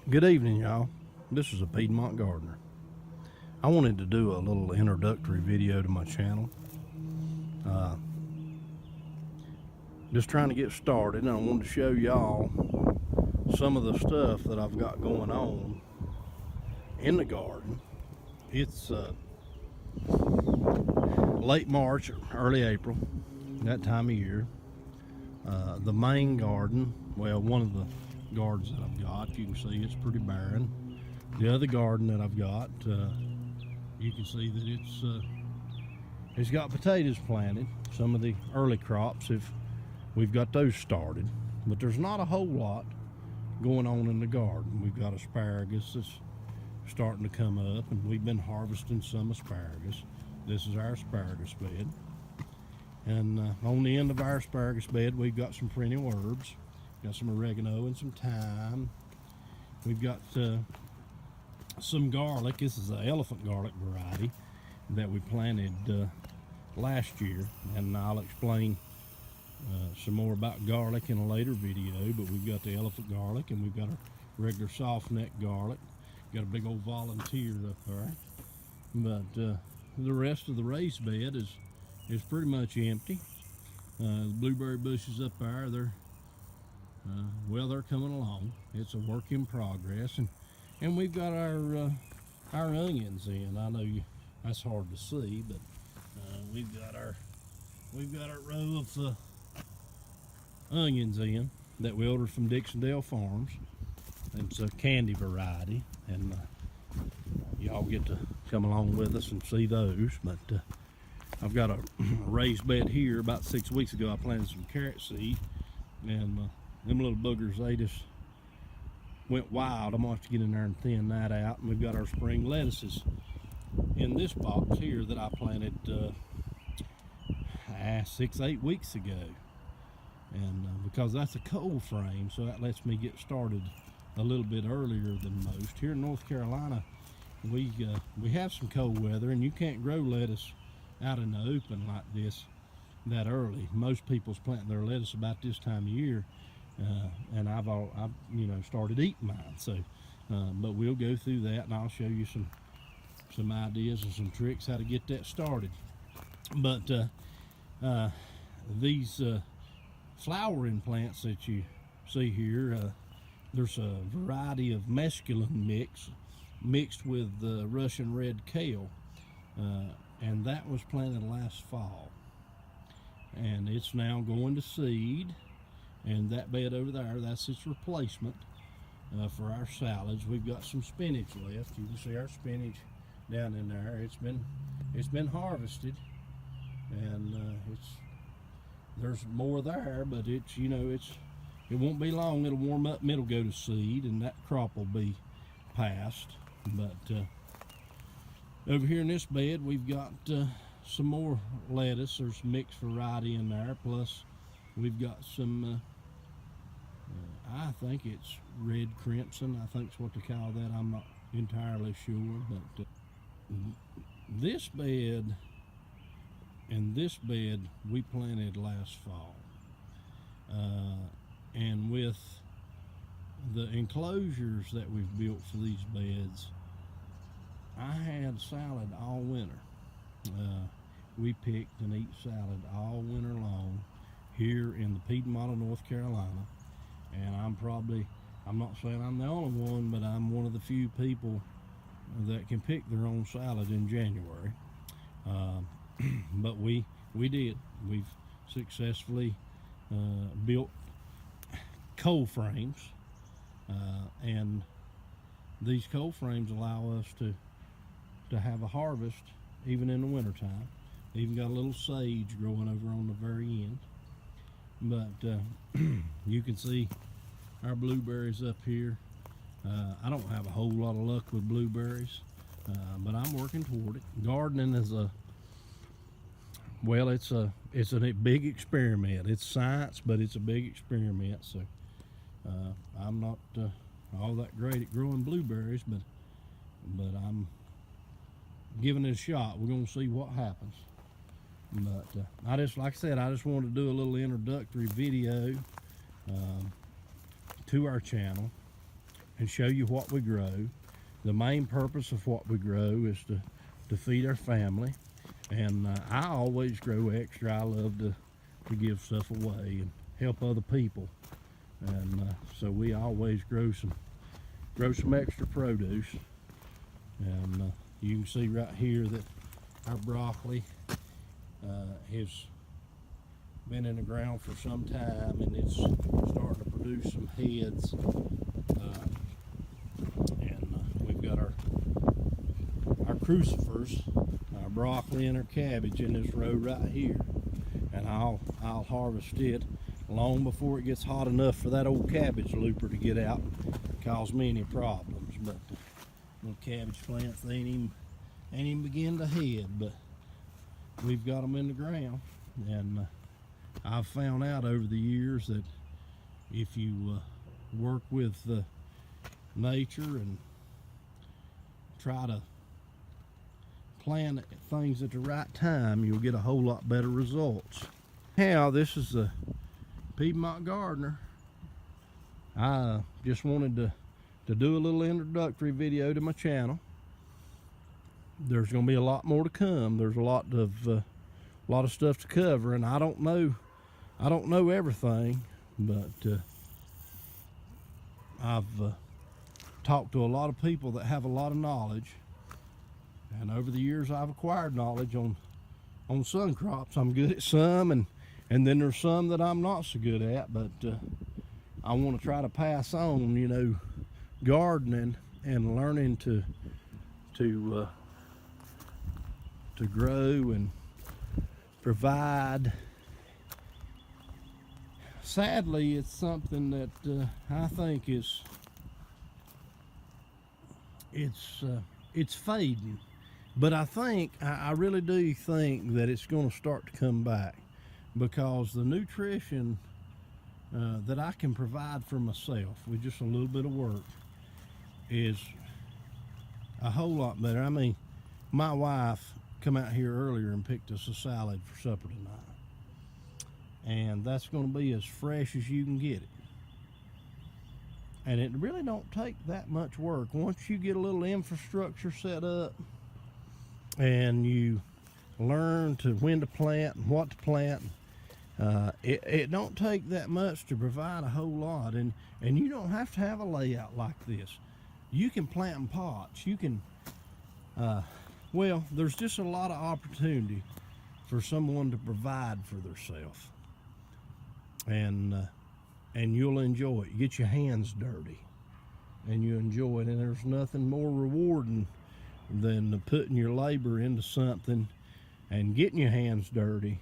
Good evening, y'all. This is a Piedmont Gardener. I wanted to do a little introductory video to my channel. Just trying to get started, and I wanted to show y'all some of the stuff that I've got going on in the garden. It's late March, early April, that time of year. The main garden, well, one of the gardens that I've got, you can see it's pretty barren. The other garden that I've got, you can see that it's got potatoes planted. Some of the early crops, we've got those started, but there's not a whole lot going on in the garden. We've got asparagus that's starting to come up, and we've been harvesting some asparagus. This is our asparagus bed. And on the end of our asparagus bed, we've got some perennial herbs. Got some oregano and some thyme. We've got some garlic. This is an elephant garlic variety that we planted last year, and I'll explain some more about garlic in a later video. But we've got the elephant garlic, and we've got a regular soft neck garlic. Got a big old volunteer up there. But the rest of the raised bed is pretty much empty. The blueberry bushes up there, they're coming along. It's a work in progress, and we've got our onions in. I know that's hard to see, but we've got our row of onions in that we ordered from Dixondale Farms. It's a candy variety, and y'all get to come along with us and see those. But I've got a raised bed here. About 6 weeks ago, I planted some carrot seed, and them little boogers, they just went wild. I'm gonna have to get in there and thin that out. And we've got our spring lettuces in this box here that I planted 6-8 weeks ago. And because that's a cold frame, so that lets me get started a little bit earlier than most. Here in North Carolina, we have some cold weather, and you can't grow lettuce out in the open like this that early. Most people's planting their lettuce about this time of year, and I've started eating mine. So, but we'll go through that, and I'll show you some ideas and some tricks how to get that started. But these flowering plants that you see here, there's a variety of mesclun mixed with Russian red kale, and that was planted last fall, and it's now going to seed. And that bed over there, that's its replacement for our salads. We've got some spinach left. You can see our spinach down in there. It's been harvested, and there's more there, but it won't be long. It'll warm up and it'll go to seed, and that crop will be past. But over here in this bed, we've got some more lettuce. There's mixed variety in there. Plus, we've got some, I think it's red crimson. I think it's what they call that. I'm not entirely sure. But this bed and this bed we planted last fall. And with the enclosures that we've built for these beds, I had salad all winter. We picked and eat salad all winter long here in the Piedmont of North Carolina. And I'm not saying I'm the only one, but I'm one of the few people that can pick their own salad in January. But we did. We've successfully built cold frames, and these cold frames allow us to have a harvest even in the wintertime. Even got a little sage growing over on the very end. But you can see our blueberries up here. I don't have a whole lot of luck with blueberries, but I'm working toward it. Gardening is it's a big experiment. It's science, but it's a big experiment. So I'm not all that great at growing blueberries, but I'm giving it a shot. We're gonna see what happens. But like I said, I just wanted to do a little introductory video to our channel. and show you what we grow. The main purpose of what we grow is to feed our family. And I always grow extra. I love to give stuff away and help other people. And so we always grow some extra produce. And you can see right here that our broccoli has been in the ground for some time, and it's starting to produce some heads. We've got our crucifers, our broccoli and our cabbage in this row right here, and I'll harvest it long before it gets hot enough for that old cabbage looper to get out and cause me any problems. But little cabbage plants, they ain't even begin to head, but we've got them in the ground. And I've found out over the years that if you work with nature and try to plant things at the right time, you'll get a whole lot better results. Now, this is the Piedmont Gardener. I just wanted to do a little introductory video to my channel. There's going to be a lot more to come. There's a lot of stuff to cover, and I don't know everything, but I've talked to a lot of people that have a lot of knowledge, and over the years I've acquired knowledge on sun crops. I'm good at some, and then there's some that I'm not so good at, but I want to try to pass on, you know, gardening and learning to grow and provide. Sadly, it's something that I think it's fading, but I really do think that it's going to start to come back, because the nutrition that I can provide for myself with just a little bit of work is a whole lot better. I mean, my wife come out here earlier and picked us a salad for supper tonight, and that's going to be as fresh as you can get it. And it really don't take that much work. Once you get a little infrastructure set up and you learn to when to plant and what to plant, it don't take that much to provide a whole lot. And you don't have to have a layout like this. You can plant in pots. You can well, there's just a lot of opportunity for someone to provide for themselves, and you'll enjoy it. You get your hands dirty and you enjoy it, and there's nothing more rewarding than putting your labor into something and getting your hands dirty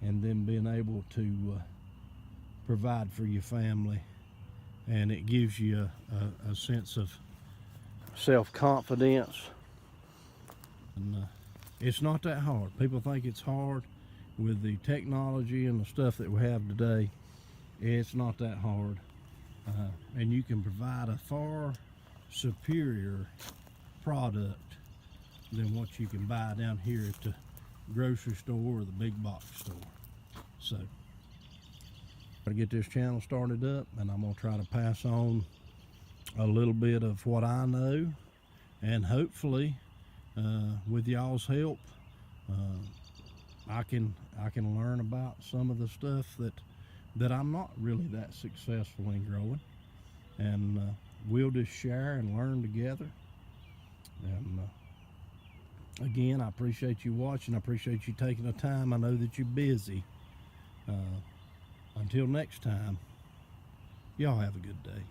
and then being able to provide for your family. And it gives you a sense of self-confidence. And it's not that hard. People think it's hard with the technology and the stuff that we have today. It's not that hard, and you can provide a far superior product than what you can buy down here at the grocery store or the big box store. So to get this channel started up, and I'm going to try to pass on a little bit of what I know, and hopefully with y'all's help I can learn about some of the stuff that I'm not really that successful in growing, and we'll just share and learn together. And again, I appreciate you watching. I appreciate you taking the time. I know that you're busy. Until next time, y'all have a good day.